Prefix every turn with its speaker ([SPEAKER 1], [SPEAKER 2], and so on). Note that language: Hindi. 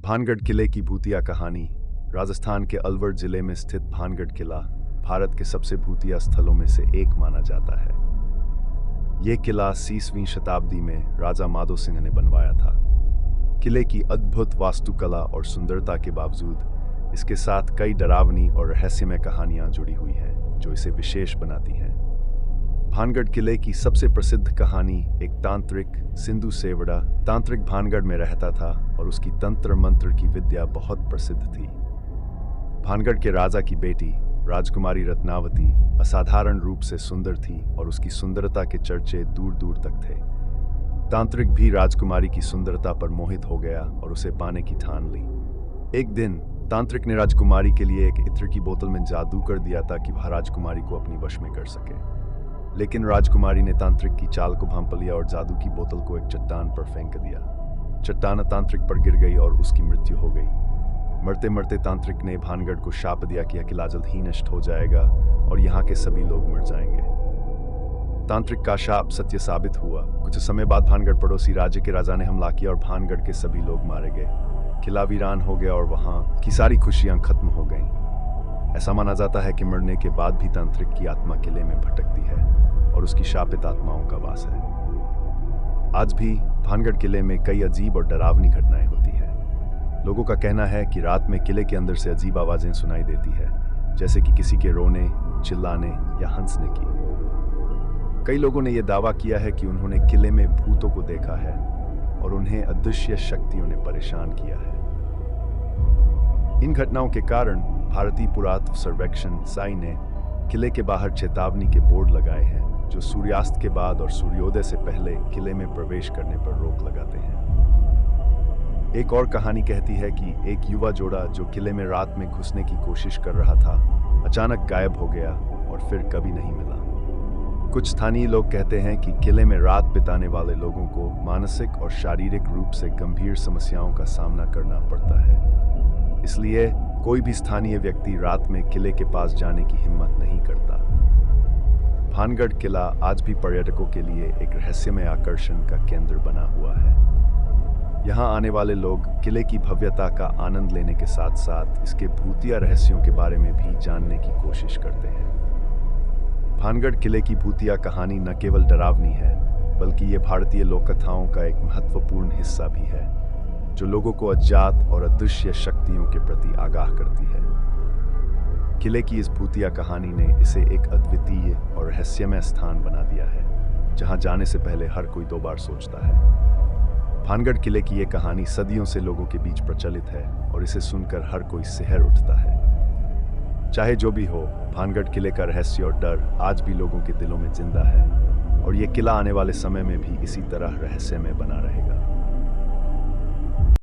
[SPEAKER 1] भानगढ़ किले की भूतिया कहानी। राजस्थान के अलवर जिले में स्थित भानगढ़ किला भारत के सबसे भूतिया स्थलों में से एक माना जाता है। यह किला 30वीं शताब्दी में राजा माधो सिंह ने बनवाया था। किले की अद्भुत वास्तुकला और सुंदरता के बावजूद इसके साथ कई डरावनी और रहस्यमय कहानियां जुड़ी हुई हैं, जो इसे विशेष बनाती हैं। भानगढ़ किले की सबसे प्रसिद्ध कहानी एक तांत्रिक सिंधु सेवड़ा तांत्रिक भानगढ़ में रहता था और उसकी तंत्र मंत्र की विद्या बहुत प्रसिद्ध थी। भानगढ़ के राजा की बेटी राजकुमारी रत्नावती असाधारण रूप से सुंदर थी और उसकी सुंदरता के चर्चे दूर दूर तक थे। तांत्रिक भी राजकुमारी की सुंदरता पर मोहित हो गया और उसे पाने की ठान ली। एक दिन तांत्रिक ने राजकुमारी के लिए एक इत्र की बोतल में जादू कर दिया था कि वह राजकुमारी को अपनी वश में कर सके। लेकिन राजकुमारी ने तांत्रिक की चाल को भांप लिया और जादू की बोतल को एक चट्टान पर फेंक दिया। चट्टान तांत्रिक पर गिर गई और उसकी मृत्यु हो गई। मरते मरते तांत्रिक ने भानगढ़ को शाप दिया कि यह किला जल्द ही नष्ट हो जाएगा और यहाँ के सभी लोग मर जाएंगे। तांत्रिक का शाप सत्य साबित हुआ। कुछ समय बाद भानगढ़ पड़ोसी राज्य के राजा ने हमला किया और भानगढ़ के सभी लोग मारे गए। किला वीरान हो गया और वहाँ की सारी खुशियां खत्म हो गईं। ऐसा माना जाता है कि मरने के बाद भी तांत्रिक की आत्मा किले में भटकती है और उसकी शापित आत्माओं का वास है। आज भी भानगढ़ किले में कई अजीब और डरावनी घटनाएं होती हैं। लोगों का कहना है कि रात में किले के अंदर से अजीब आवाजें सुनाई देती है, जैसे कि किसी के रोने, चिल्लाने या हंसने की। कई लोगों ने यह दावा किया है कि उन्होंने किले में भूतों को देखा है और उन्हें अदृश्य शक्तियों ने परेशान किया है। इन घटनाओं के कारण भारतीय पुरातत्व सर्वेक्षण साई ने किले के बाहर चेतावनी के बोर्ड लगाए हैं, जो सूर्यास्त के बाद और सूर्योदय से पहले किले में प्रवेश करने पर रोक लगाते हैं। एक और कहानी कहती है कि एक युवा जोड़ा जो किले में रात में घुसने की कोशिश कर रहा था, अचानक गायब हो गया और फिर कभी नहीं मिला। कुछ स्थानीय लोग कहते हैं कि किले में रात बिताने वाले लोगों को मानसिक और शारीरिक रूप से गंभीर समस्याओं का सामना करना पड़ता है। इसलिए कोई भी स्थानीय व्यक्ति रात में किले के पास जाने की हिम्मत नहीं करता। भानगढ़ किला आज भी पर्यटकों के लिए एक रहस्यमय आकर्षण का केंद्र बना हुआ है। यहाँ आने वाले लोग किले की भव्यता का आनंद लेने के साथ साथ इसके भूतिया रहस्यों के बारे में भी जानने की कोशिश करते हैं। भानगढ़ किले की भूतिया कहानी न केवल डरावनी है, बल्कि ये भारतीय लोक कथाओं का एक महत्वपूर्ण हिस्सा भी है, जो लोगों को अज्ञात और अदृश्य शक्तियों के प्रति आगाह करती है। किले की इस भूतिया कहानी ने इसे एक अद्वितीय और रहस्यमय स्थान बना दिया है, जहां जाने से पहले हर कोई 2 बार सोचता है। भानगढ़ किले की ये कहानी सदियों से लोगों के बीच प्रचलित है और इसे सुनकर हर कोई सिहर उठता है। चाहे जो भी हो, भानगढ़ किले का रहस्य और डर आज भी लोगों के दिलों में जिंदा है और ये किला आने वाले समय में भी इसी तरह रहस्यमय बना रहेगा।